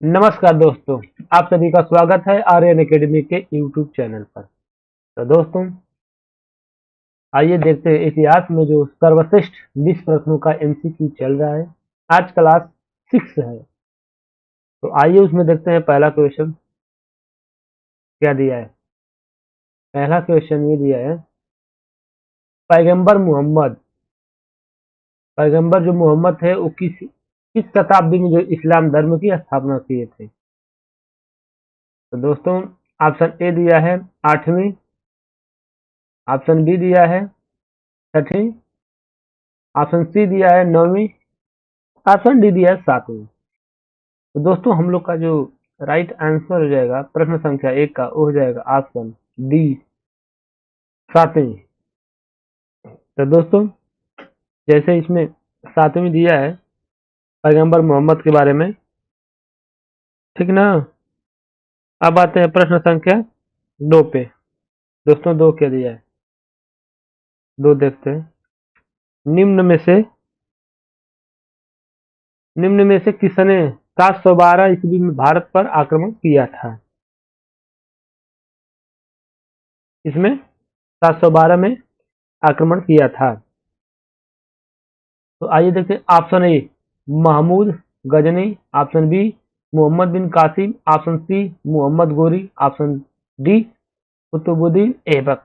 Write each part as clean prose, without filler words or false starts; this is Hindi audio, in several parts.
नमस्कार दोस्तों, आप सभी का स्वागत है आर्यन एकेडमी के यूट्यूब चैनल पर। तो दोस्तों, आइए देखते हैं इतिहास में जो सर्वश्रेष्ठ 20 प्रश्नों का एमसीक्यू चल रहा है। आज क्लास 6 है, तो आइए उसमें देखते हैं पहला क्वेश्चन क्या दिया है। पहला क्वेश्चन ये दिया है, पैगंबर मोहम्मद, पैगंबर जो मोहम्मद थे वो किस शताब्दी में जो इस्लाम धर्म की स्थापना किए थे। तो दोस्तों, ऑप्शन ए दिया है 8वीं, ऑप्शन बी दिया है 6वीं, ऑप्शन सी दिया है 9वीं, ऑप्शन डी दिया है 7वीं। तो दोस्तों, हम लोग का जो राइट आंसर हो जाएगा प्रश्न संख्या 1 का, वो हो जाएगा ऑप्शन डी 7वीं। तो दोस्तों, जैसे इसमें 7वीं दिया है पैगंबर मोहम्मद के बारे में, ठीक ना। अब आते हैं प्रश्न संख्या 2 पे। दोस्तों, 2 क्या दिया है, 2 देखते हैं। निम्न में से किसने 712 ईस्वी में भारत पर आक्रमण किया था। इसमें 712 में आक्रमण किया था। तो आइए देखते हैं। Option A Mahmud Ghazni, option B Mohammad bin Qasim, option C Mohammad Ghori, option D Qutubuddin Aibak.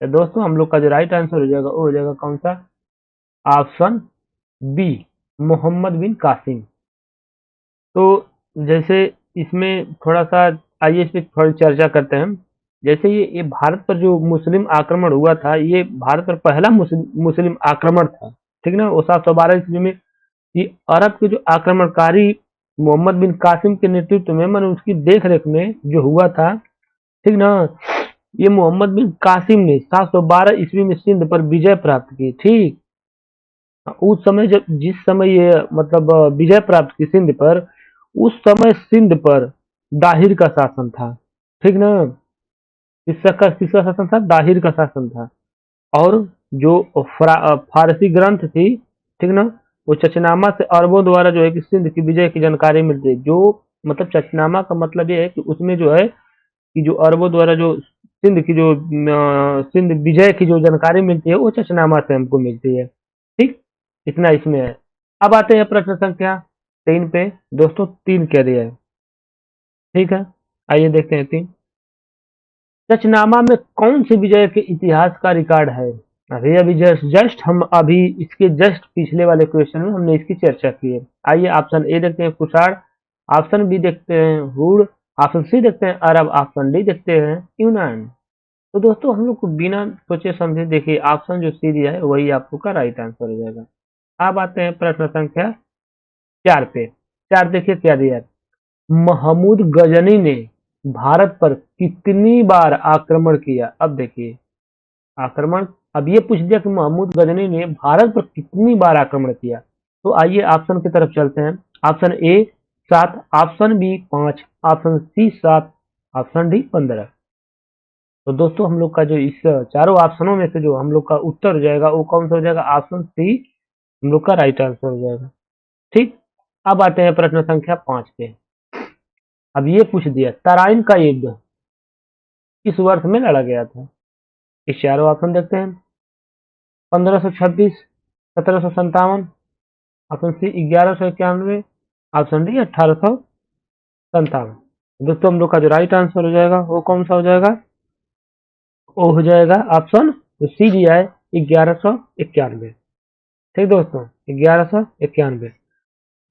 तो दोस्तों, हम लोग का जो राइट आंसर हो जाएगा वो हो जाएगा कौन सा, ऑप्शन बी मोहम्मद बिन कासिम। तो जैसे इसमें थोड़ा सा, आइए इस पर थोड़ी चर्चा करते हैं। जैसे ये भारत पर जो मुस्लिम आक्रमण हुआ था, ये भारत पर पहला मुस्लिम आक्रमण था, ठीक ना। वो 712 ईस्वी में ये अरब के जो आक्रमणकारी मोहम्मद बिन कासिम के नेतृत्व में, मन उसकी देख रेख में जो हुआ था, ठीक ना। ये मोहम्मद बिन कासिम ने 712 ईस्वी में सिंध पर विजय प्राप्त की, ठीक। उस समय जब जिस समय ये मतलब विजय प्राप्त की सिंध पर, उस समय सिंध पर दाहिर का शासन था, ठीक ना। किसका शासन था, दाहिर का शासन था। और जो फारसी ग्रंथ थी, ठीक ना, वो चचनामा से अरबों द्वारा जो है कि सिंध की विजय की जानकारी मिलती है। जो मतलब चचनामा का मतलब ये है कि उसमें जो है कि जो अरबों द्वारा जो सिंध की जो सिंध विजय की जो जानकारी मिलती है वो चचनामा से हमको मिलती है, ठीक। इतना इसमें है। अब आते हैं प्रश्न संख्या 3 पे। दोस्तों, 3 कह दिया है, ठीक है। आइए देखते हैं 3। सचनामा में कौन सी विजय के इतिहास का रिकॉर्ड है। अभी जस्ट हम अभी इसके जस्ट पिछले वाले क्वेश्चन में हमने इसकी चर्चा की है। आइए ऑप्शन ए देखते हैं कुषाण, ऑप्शन बी देखते हैं हुड़, ऑप्शन सी देखते हैं अरब, ऑप्शन डी देखते हैं यूनान। तो दोस्तों, हम लोग को बिना सोचे समझे देखिए ऑप्शन जो सी दिया है वही आपको का राइट आंसर हो जाएगा। अब आते हैं प्रश्न संख्या 4 पे। 4 देखिए क्या दिया है। महमूद गजनी ने भारत पर कितनी बार आक्रमण किया। अब देखिए आक्रमण, अब ये पूछ दिया कि महमूद गजनी ने भारत पर कितनी बार आक्रमण किया। तो आइए ऑप्शन की तरफ चलते हैं। Option A 7, option B 5, option C 7, option D 15। तो दोस्तों, हम लोग का जो इस चारों ऑप्शनों में से जो हम लोग का उत्तर हो जाएगा वो कौन सा हो जाएगा, ऑप्शन सी हम लोग का राइट आंसर हो जाएगा, ठीक। अब आते हैं प्रश्न संख्या 5 पे। अब ये पूछ दिया तराइन का युद्ध किस वर्ष में लड़ा गया था। इस चारों ऑप्शन देखते हैं। 1526, 1757, ऑप्शन सी 1191, ऑप्शन डी 1857। दोस्तों, हम लोग का जो राइट आंसर हो जाएगा वो कौन सा हो जाएगा, वो हो जाएगा ऑप्शन जो सी दिया है 1191, ठीक दोस्तों, 1191।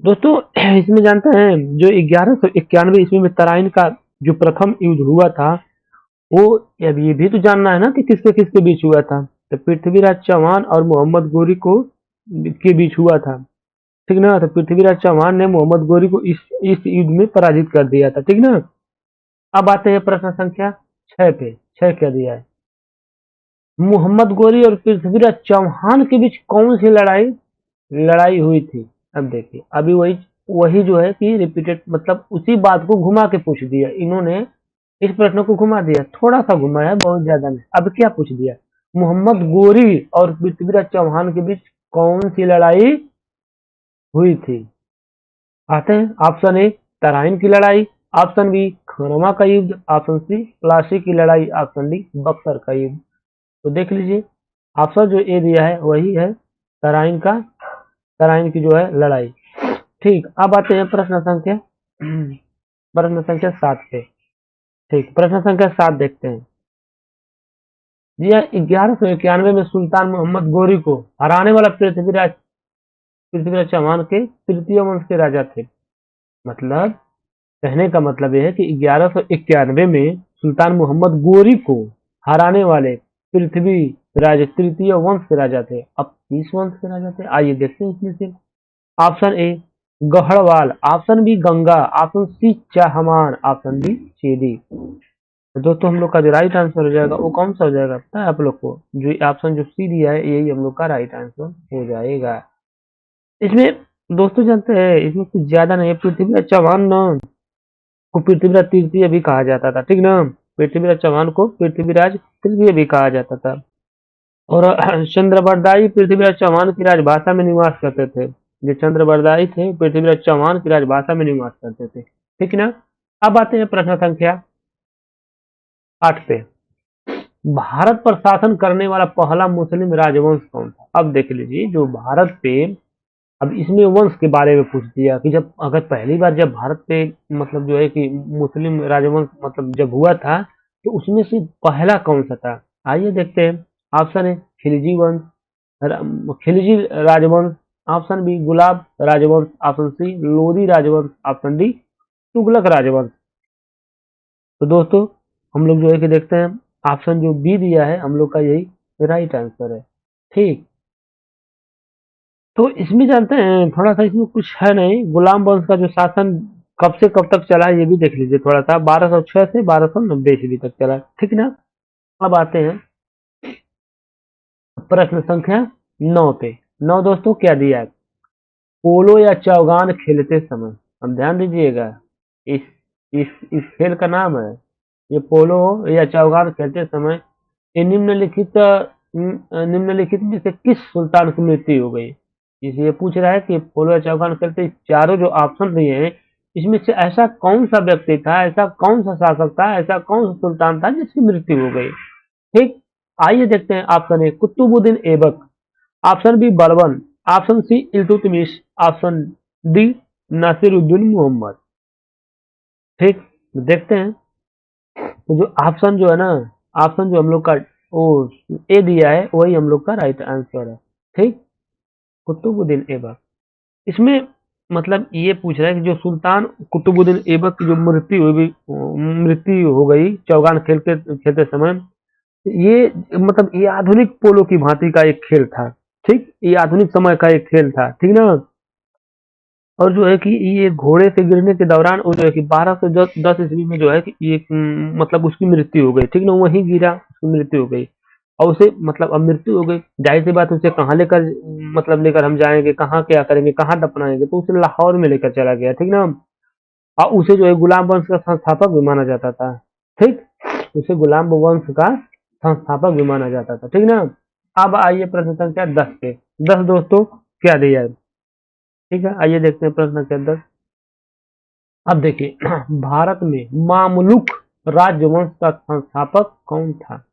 दोस्तों, इसमें जानते हैं जो 1191 ईस्वी में तराइन का जो प्रथम युद्ध हुआ था, वो अब ये भी तो जानना है ना कि किसके किसके बीच हुआ था। तो पृथ्वीराज चौहान और मोहम्मद गोरी को के बीच हुआ था, ठीक ना। तो पृथ्वीराज चौहान ने मोहम्मद गोरी को इस युद्ध में पराजित कर दिया था, ठीक ना। अब आते हैं प्रश्न संख्या 6 पे। 6 क्या दिया है। मोहम्मद गोरी और पृथ्वीराज चौहान के बीच कौन सी लड़ाई लड़ाई हुई थी। अब देखिए अभी वही वही जो है कि रिपीटेड, मतलब उसी बात को घुमा के पूछ दिया इन्होंने। इस प्रश्न को घुमा दिया, थोड़ा सा घुमाया, बहुत ज्यादा नहीं। अब क्या पूछ दिया, मोहम्मद गोरी और पृथ्वीराज चौहान के बीच कौन सी लड़ाई हुई थी। आते हैं ऑप्शन ए तराइन की लड़ाई, ऑप्शन बी खरमा का युद्ध, ऑप्शन सी प्लासी की लड़ाई, ऑप्शन डी बक्सर का युद्ध। तो देख लीजिए ऑप्शन जो ए दिया है वही है तराइन की जो है लड़ाई। ठीक, अब आते हैं प्रश्न संख्या 7 पे। ठीक, प्रश्न संख्या 7 देखते हैं। यह 1191 में सुल्तान मोहम्मद गोरी को हराने वाला पृथ्वीराज चौहान के तृतीय वंश के राजा थे। मतलब कहने का मतलब यह है कि 1191 में सुल्तान मोहम्मद गोरी को हराने वाले पृथ्वीराज तृतीय वंश के राजा थे। अब किस वंश के राजा थे आइए देखते हैं इसमें से। Option A Garhwal, option B Ganga, option C Chahamana, option D Chedi. तो दोस्तों हम लोग का जो राइट आंसर हो जाएगा वो कौन सा हो जाएगा पता है आप लोग को? जो ऑप्शन जो सी दिया है यही हम लोग का राइट आंसर हो जाएगा। इसमें दोस्तों जानते हैं इसमें कुछ ज्यादा नहीं है। पृथ्वीराज चौहान ना को पृथ्वीराज तृतीय भी कहा जाता था, ठीक ना। पृथ्वीराज चौहान को पृथ्वीराज तृतीय भी कहा जाता था। और चंद्रबरदाई पृथ्वीराज चौहान की राजभाषा में निवास करते थे। जो चंद्रबरदाई थे पृथ्वीराज चौहान की राजभाषा में निवास करते थे, ठीक ना। अब आते हैं प्रश्न संख्या 8 पे। भारत पर शासन करने वाला पहला मुस्लिम राजवंश कौन था? अब देख लीजिए जो भारत पे, अब इसमें वंश के बारे में पूछ दिया कि जब अगर पहली बार जब भारत पे मतलब जो है कि मुस्लिम राजवंश मतलब जब हुआ था तो उसमें से पहला कौन सा था? आइए देखते हैं। ऑप्शन है खिलजी वंश, खिलजी राजवंश, ऑप्शन बी गुलाब राजवंश, ऑप्शन सी लोधी राजवंश, ऑप्शन डी तुगलक राजवंश। तो दोस्तों हम लोग जो है कि देखते हैं ऑप्शन जो बी दिया है हम लोग का यही राइट आंसर है। ठीक, तो इसमें जानते हैं थोड़ा सा इसमें कुछ है नहीं। गुलाम वंश का जो शासन कब से कब तक चला ये भी देख लीजिए थोड़ा सा। 1206 से 1290 ईस्वी तक चला, ठीक ना। अब आते हैं प्रश्न संख्या 9 पे। 9 दोस्तों क्या दिया है? पोलो या चौगान खेलते समय, अब ध्यान दीजिएगा इस इस खेल का नाम है ये पोलो या चौगान खेलते समय ये निम्नलिखित में से किस सुल्तान की मृत्यु हो गई? इसे ये पूछ रहा है कि पोलो या चौगान खेलते चारों जो ऑप्शन दिए हैं इसमें से ऐसा कौन सा व्यक्ति था, ऐसा कौन सा शासक था, ऐसा कौन सा सुल्तान था जिसकी मृत्यु हो गई? ठीक, आइए देखते हैं। Option A Qutubuddin Aibak, option B Balban, option C Iltutmish, option D Nasiruddin Mohammad. ठीक, देखते हैं। तो जो ऑप्शन जो है ना, ऑप्शन जो हम लोग का वो ए दिया है वही हम लोग का राइट आंसर है। ठीक, कुतुबुद्दीन ऐबक। इसमें मतलब ये पूछ रहा है कि जो सुल्तान कुतुबुद्दीन ऐबक की जो मृत्यु हो गई चौगान खेलते समय, ये मतलब ये आधुनिक पोलो की भांति का एक खेल था। ठीक, ये आधुनिक समय का एक खेल था, ठीक ना। और जो है कि ये घोड़े से गिरने के दौरान वो जो है कि 1210 ईस्वी में जो है कि ये मतलब उसकी मृत्यु हो गई, ठीक ना। वहीं गिरा उसकी मृत्यु हो गई और उसे मतलब अब मृत्यु हो गई, जाहिर सी बात है, उसे कहाँ लेकर मतलब लेकर हम जाएंगे, कहाँ क्या करेंगे, कहाँ दफनाएंगे? तो उसे लाहौर में लेकर चला गया, ठीक ना। और उसे जो है गुलाम वंश का संस्थापक भी माना जाता था। ठीक, उसे गुलाम वंश का संस्थापक भी माना जाता था, ठीक ना। अब आइए प्रश्न संख्या 10 पे। 10 दोस्तों क्या दिया है? ठीक है, आइए देखते हैं प्रश्न संख्या 10। अब देखिए भारत में मामलुक राजवंश का संस्थापक कौन था?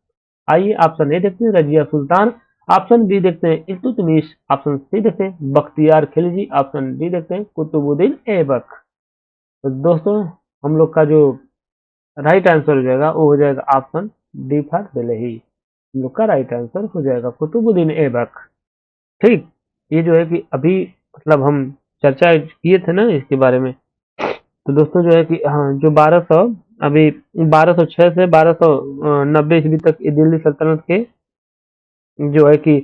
आइए ऑप्शन ए देखते हैं रजिया सुल्तान, ऑप्शन बी देखते हैं इल्तुतमिश, ऑप्शन सी देखते हैं बख्तियार खिलजी, ऑप्शन डी देखते हैं कुतुबुद्दीन ऐबक। तो दोस्तों हम लोग का जो राइट आंसर हो जाएगा वो हो जाएगा ऑप्शन डी फॉर दिल्ली। हम लोग का राइट आंसर हो जाएगा कुतुबुद्दीन ऐबक। ठीक, ये जो है कि अभी मतलब हम चर्चा किए थे ना इसके बारे में। तो दोस्तों जो है कि हाँ जो 1200 अभी 1206 से 1290 ईस्वी तक ये दिल्ली सल्तनत के जो है कि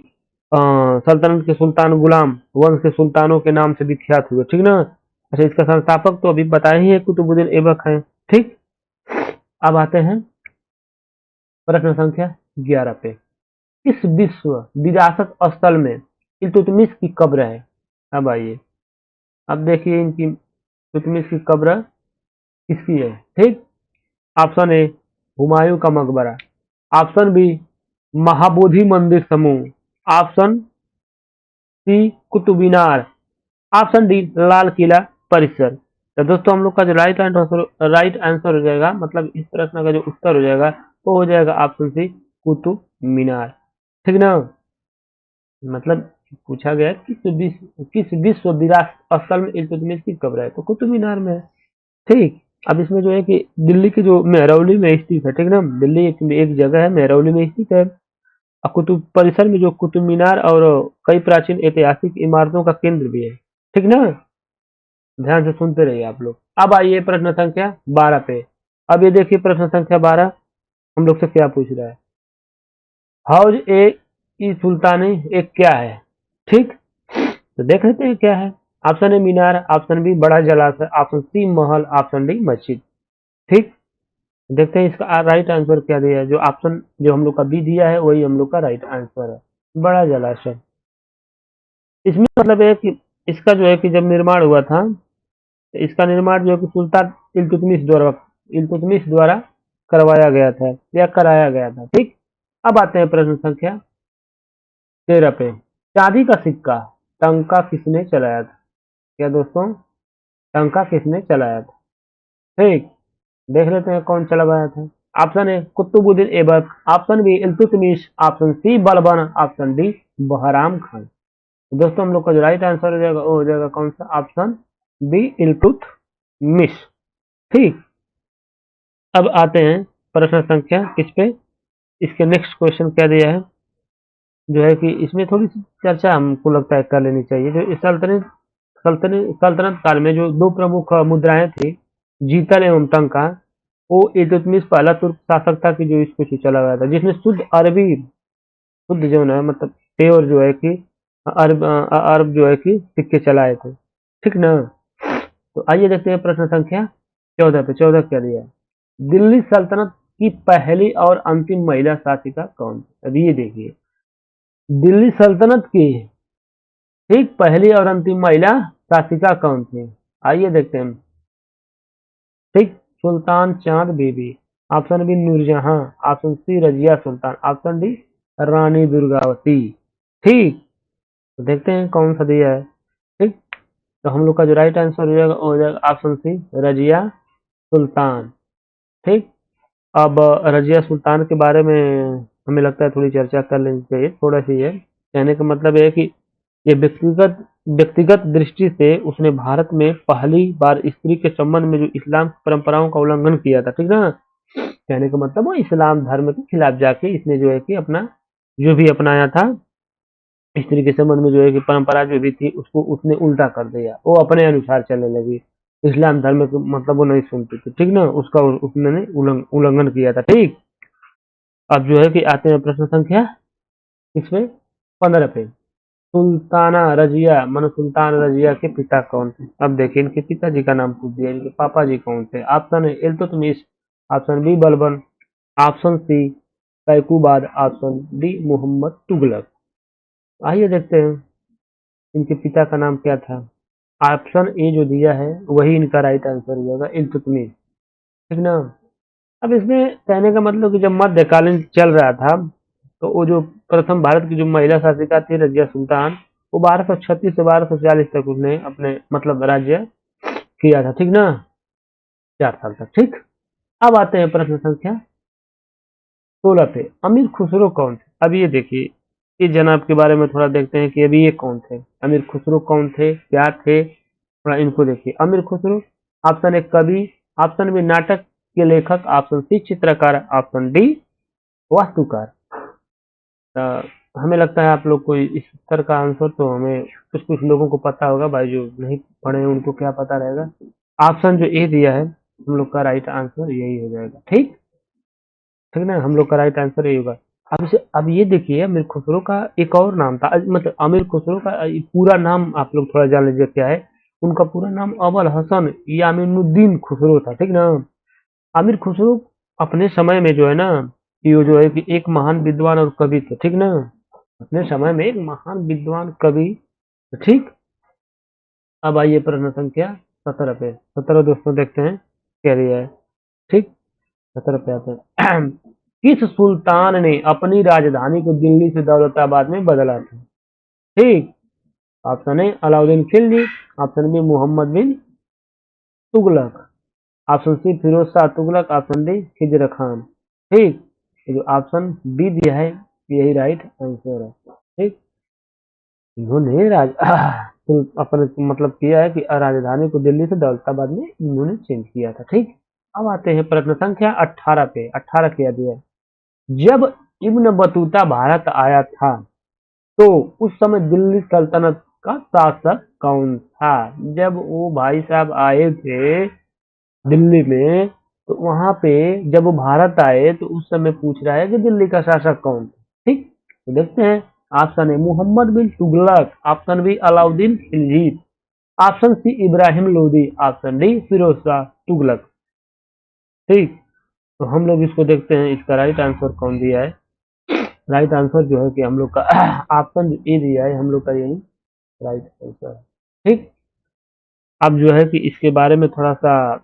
सल्तनत के सुल्तान गुलाम वंश के सुल्तानों के नाम से विख्यात हुए, ठीक ना। अच्छा, इसका संस्थापक तो अभी बताया ही है कुतुबुद्दीन ऐबक है। ठीक, अब आते हैं प्रश्न संख्या 11 पे। इस विश्व विरासत स्थल में इल्तुतमिश की कब्र है। अब आइए, अब देखिए इनकी इल्तुतमिश की कब्र किसकी है? ठीक, ऑप्शन ए हुमायूं का मकबरा, ऑप्शन बी महाबोधि मंदिर समूह, option C Qutub Minar, option D Lal Qila परिसर। तो दोस्तों हम लोग का जो राइट आंसर हो जाएगा, मतलब इस प्रश्न का जो उत्तर हो जाएगा वो हो जाएगा ऑप्शन सी, कुतुब मीनार। ठीक ना। मतलब पूछा गया है किस विश्व विरासत स्थल में इल्तुतमिश की कब्र है, तो कुतुब मीनार में है। ठीक। अब इसमें जो है कि दिल्ली के जो मेहरौली में स्थित है, ठीक ना, दिल्ली एक जगह है मेहरौली में स्थित है। और कुतुब परिसर में जो कुतुब मीनार और कई प्राचीन ऐतिहासिक इमारतों का केंद्र भी है। ठीक ना। ध्यान से सुनते रहिए आप लोग। अब आइए प्रश्न संख्या 12 पे। अब ये देखिए प्रश्न संख्या 12 हम लोग से क्या पूछ रहा है। हौज ए ई सुल्तानी एक क्या है। ठीक। तो देख लेते हैं क्या है। ऑप्शन ए मीनार, ऑप्शन बी बड़ा जलाशय, ऑप्शन सी महल, ऑप्शन डी मस्जिद। ठीक। देखते हैं इसका राइट आंसर क्या दिया है। जो ऑप्शन जो हम लोग का बी दिया है वही हम लोग का राइट आंसर है, बड़ा जलाशय। इसमें मतलब है कि इसका जो है कि जब निर्माण हुआ था, इसका निर्माण जो है कि सुल्तान इल्तुतमिश द्वारा करवाया गया था या कराया गया था। ठीक। अब आते हैं प्रश्न संख्या 13 पे। चांदी का सिक्का टंका किसने चलाया था। क्या दोस्तों, टंका किसने चलाया था। ठीक। देख लेते हैं कौन चलवाया था। Option A Qutubuddin Aibak, option B Iltutmish, option C Balban, option D Bahram Khan. तो दोस्तों हम लोग का जो राइट आंसर हो जाएगा वो हो जाएगा कौन सा, ऑप्शन बी इल्तुतमिश। ठीक। अब आते हैं प्रश्न संख्या किस पे, इसके नेक्स्ट क्वेश्चन क्या दिया है। जो है कि इसमें थोड़ी सी चर्चा हमको लगता है कर लेनी चाहिए। जो इस सल्तनत काल में जो दो प्रमुख मुद्राएं थी, जीतल एवं टंका, वो इल्तुतमिश पहला तुर्क शासक था कि जो इसको चला गया था, जिसने शुद्ध अरबी, शुद्ध जो है मतलब प्योर जो है कि अरब जो है कि सिक्के चलाए थे। ठीक ना। तो आइए देखते हैं प्रश्न संख्या 14 पे। 14 क्या दिया है। दिल्ली सल्तनत की पहली और अंतिम महिला शासिका कौन थी। अब ये देखिए, दिल्ली सल्तनत की ठीक पहली और अंतिम महिला शासिका कौन थी। आइए देखते हैं। ठीक। Sultan Chand Bibi, option B Nurjahan, option C Razia Sultan, option D Rani Durgavati. ठीक। तो देखते हैं कौन सा दिया है। ठीक। तो हम लोग का जो राइट आंसर हो जाएगा ऑप्शन सी रजिया सुल्तान। ठीक। अब रजिया सुल्तान के बारे में हमें लगता है थोड़ी चर्चा कर लेनी चाहिए, थोड़ा सी है। कहने का मतलब है कि ये व्यक्तिगत व्यक्तिगत दृष्टि से उसने भारत में पहली बार स्त्री के संबंध में जो इस्लाम की परंपराओं का उल्लंघन किया था। ठीक ना। कहने का मतलब वो इस्लाम धर्म के खिलाफ जाके इसने जो है कि अपना जो भी अपनाया था, स्त्री के संबंध में जो है कि परंपरा जो भी थी उसको उसने उल्टा कर दिया, वो अपने अनुसार चलने लगी। इस्लाम धर्म के मतलब वो नहीं सुनती थी। ठीक ना। उसका उसने उल्लंघन किया था। ठीक। अब जो है कि आते हैं प्रश्न संख्या इसमें 15 पे। सुल्ताना रजिया मन सुल्तान रजिया के पिता कौन थे। अब देखिए इनके पिताजी का नाम पूछ दिया, इनके पापा जी कौन थे। Option A Iltutmish, option B Balban, option C Kaiqubad, option D Mohammad Tughlaq. आइए देखते हैं इनके पिता का नाम क्या था। ऑप्शन ए जो दिया है वही इनका राइट आंसर हो जाएगा, इल्तुतमिश। ठीक ना। अब इसमें कहने का मतलब कि जब मध्यकालीन चल रहा था, तो वो जो प्रथम भारत की जो महिला शासिका थी रजिया सुल्तान, वो 1236 से 1240 तक उसने अपने मतलब राज्य किया था। ठीक ना। 4 साल तक। ठीक। अब आते हैं प्रश्न संख्या 16 पे। अमीर खुसरो कौन थे। अब ये देखिए, इस जनाब के बारे में थोड़ा देखते हैं कि अभी ये कौन थे। अमीर खुसरो कौन थे, क्या थे, थोड़ा इनको देखिए। अमीर खुसरो ऑप्शन ए कवि, ऑप्शन बी नाटक के लेखक, ऑप्शन सी चित्रकार, ऑप्शन डी वास्तुकार। हमें लगता है आप लोग को इस उत्तर का आंसर तो हमें कुछ कुछ लोगों को पता होगा, भाई जो नहीं पढ़े हैं उनको क्या पता रहेगा। ऑप्शन जो ए दिया है हम लोग का राइट आंसर यही हो जाएगा। ठीक। ठीक ना। हम लोग का राइट आंसर यही होगा। अब ये देखिए, अमीर खुसरो का एक और नाम था, मतलब अमीर खुसरो का पूरा नाम आप लोग थोड़ा जान लीजिए क्या है। उनका पूरा नाम अबुल हसन यामीनुद्दीन खुसरो था। ठीक ना। आमिर खुसरो अपने समय में जो है ना, ये जो है कि एक महान विद्वान और कवि थे। ठीक ना। अपने समय में एक महान विद्वान कवि। ठीक। अब आइए प्रश्न संख्या 17 पे। 17 दोस्तों देखते हैं क्या दिया है। ठीक। 17 पे आते हैं। किस सुल्तान ने अपनी राजधानी को दिल्ली से दौलताबाद में बदला था। ठीक। Option A Alauddin Khilji, option B Mohammad bin Tughlaq, option C Firoz Shah Tughlaq, option D Khizr Khan. ठीक, ये जो ऑप्शन बी दिया है यही राइट आंसर है। ठीक, इन्होंने तो अपन मतलब किया है कि राजधानी को दिल्ली से दौलताबाद में इन्होंने चेंज किया था। ठीक, अब आते हैं प्रश्न संख्या 18 पे। 18 किया दिया है, जब इब्न बतूता भारत आया था तो उस समय दिल्ली सल्तनत का शासक कौन था? जब वो भाई साहब आए थे दिल्ली में तो वहां पे जब वो भारत आए तो उस समय पूछ रहा है कि दिल्ली का शासक कौन था। ठीक, तो देखते हैं। Option A Mohammad bin Tughlaq, option B Alauddin Khilji, option C Ibrahim Lodi, option D Firoz Shah Tughlaq. ठीक, तो हम लोग इसको देखते हैं इसका राइट आंसर कौन दिया है। राइट आंसर जो है कि हम लोग का ऑप्शन ए दिया है हम लोग का, यही राइट आंसर है। ठीक, अब जो है कि इसके बारे में थोड़ा सा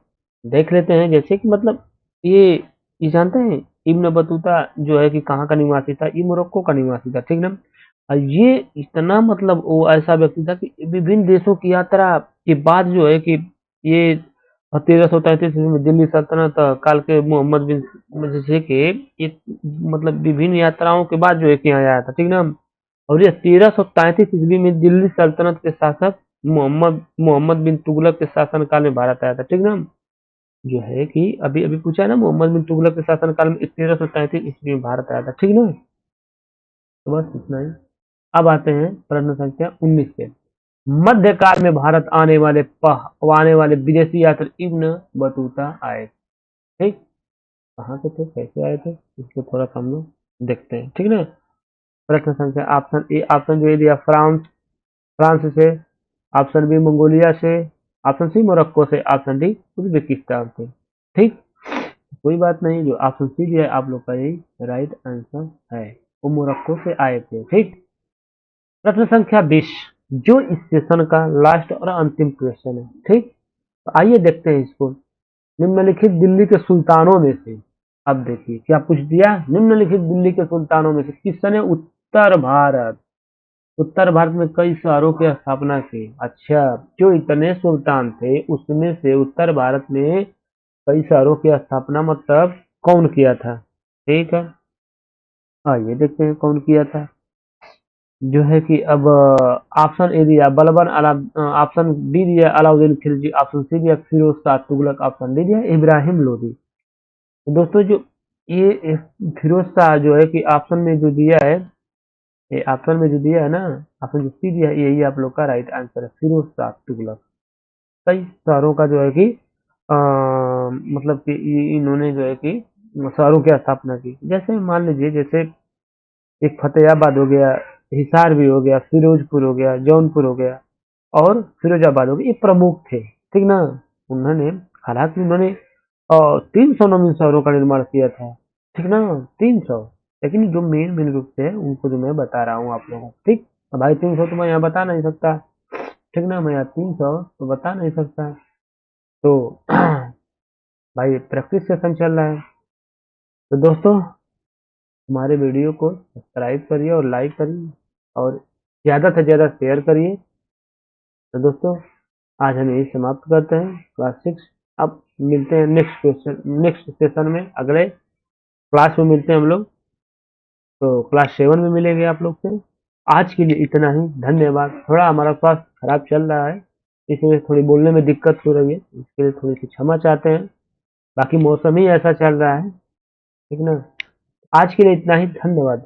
देख लेते हैं। जैसे कि मतलब ये जानते हैं इब्न बतूता जो है कि कहाँ का निवासी था? ये मोरक्को का निवासी था। ठीक ना, और ये इतना मतलब वो ऐसा व्यक्ति था कि विभिन्न देशों की यात्रा के बाद जो है कि ये 1333 में दिल्ली सल्तनत काल के मोहम्मद बिन जैसे के एक मतलब विभिन्न यात्राओं के बाद जो है कि यहाँ आया था। ठीक ना, और ये 1333 ईस्वी में दिल्ली सल्तनत के शासक मोहम्मद मोहम्मद बिन तुगलक के शासनकाल में भारत आया था। ठीक ना, जो है कि अभी अभी पूछा है ना, मोहम्मद बिन तुगलक के शासनकाल में 1333 ईस्वी में भारत आया था। ठीक ना, तो बस इतना ही। अब आते हैं प्रश्न संख्या 19 पे। मध्यकाल में भारत आने वाले विदेशी यात्री इब्न बतूता आए। ठीक, कहाँ से थे, कैसे आए थे, इसको थोड़ा सा हम लोग देखते हैं। ठीक ना, प्रश्न संख्या ऑप्शन ए, ऑप्शन जो दिया फ्रांस फ्रांस से, ऑप्शन बी मंगोलिया से, ऑप्शन सी मोरक्को से, ऑप्शन डी उज्बेकिस्तान से। ठीक, कोई बात नहीं, जो ऑप्शन सी दिया है आप लोग का यही राइट आंसर है, वो मोरक्को से आए थे। ठीक, प्रश्न संख्या 20 जो इस सेशन का लास्ट और अंतिम क्वेश्चन है। ठीक, तो आइए देखते हैं इसको। निम्नलिखित दिल्ली के सुल्तानों में से, अब देखिए क्या पूछ दिया, निम्नलिखित दिल्ली के सुल्तानों में से किसने उत्तर भारत में कई शहरों की स्थापना की? अच्छा, जो इतने सुल्तान थे उसमें से उत्तर भारत में कई शहरों की स्थापना मतलब कौन किया था? ठीक है, आइए देखते हैं कौन किया था। जो है कि अब ऑप्शन ए दिया बलबन अला, ऑप्शन बी दिया अलाउद्दीन खिलजी, ऑप्शन सी दिया फिरोज शाह तुगलक, ऑप्शन डी दिया इब्राहिम लोदी। तो दोस्तों जो ये फिरोज शाह जो है कि ऑप्शन में जो दिया है, ये ऑप्शन में जो दिया है ना, ऑप्शन जो सी दिया है यही आप लोग का राइट आंसर है, फिरोज शाह तुगलक। कई शहरों का जो है कि अ, मतलब कि इन्होंने जो है कि शहरों की स्थापना की। जैसे मान लीजिए जैसे एक फतेहाबाद हो गया, हिसार भी हो गया, फिरोजपुर हो गया, जौनपुर हो गया और फिरोजाबाद हो गया, ये प्रमुख थे। ठीक ना, उन्होंने हालांकि उन्होंने 300 नवीन शहरों का निर्माण किया था। ठीक ना, 300, लेकिन जो मेन मेन रूप से है उनको जो मैं बता रहा हूँ आप लोगों को। ठीक, अब भाई 300 तो मैं यहाँ बता नहीं सकता। ठीक ना, मैं यहाँ 300 तो बता नहीं सकता। तो भाई प्रैक्टिस सेशन चल रहा है। तो दोस्तों हमारे वीडियो को सब्सक्राइब करिए और लाइक करिए और ज़्यादा से ज़्यादा शेयर करिए। तो दोस्तों आज हम यही समाप्त करते हैं क्लास 6। अब मिलते हैं नेक्स्ट सेशन में, अगले क्लास में मिलते हैं हम लोग। तो क्लास 7 में मिलेंगे आप लोग से। आज के लिए इतना ही, धन्यवाद। थोड़ा हमारा स्वास्थ्य खराब चल रहा है, इसलिए थोड़ी बोलने में दिक्कत हो रही है, इसके लिए थोड़ी सी क्षमा चाहते हैं। बाकी मौसम ही ऐसा चल रहा है। ठीक ना, आज के लिए इतना ही, धन्यवाद।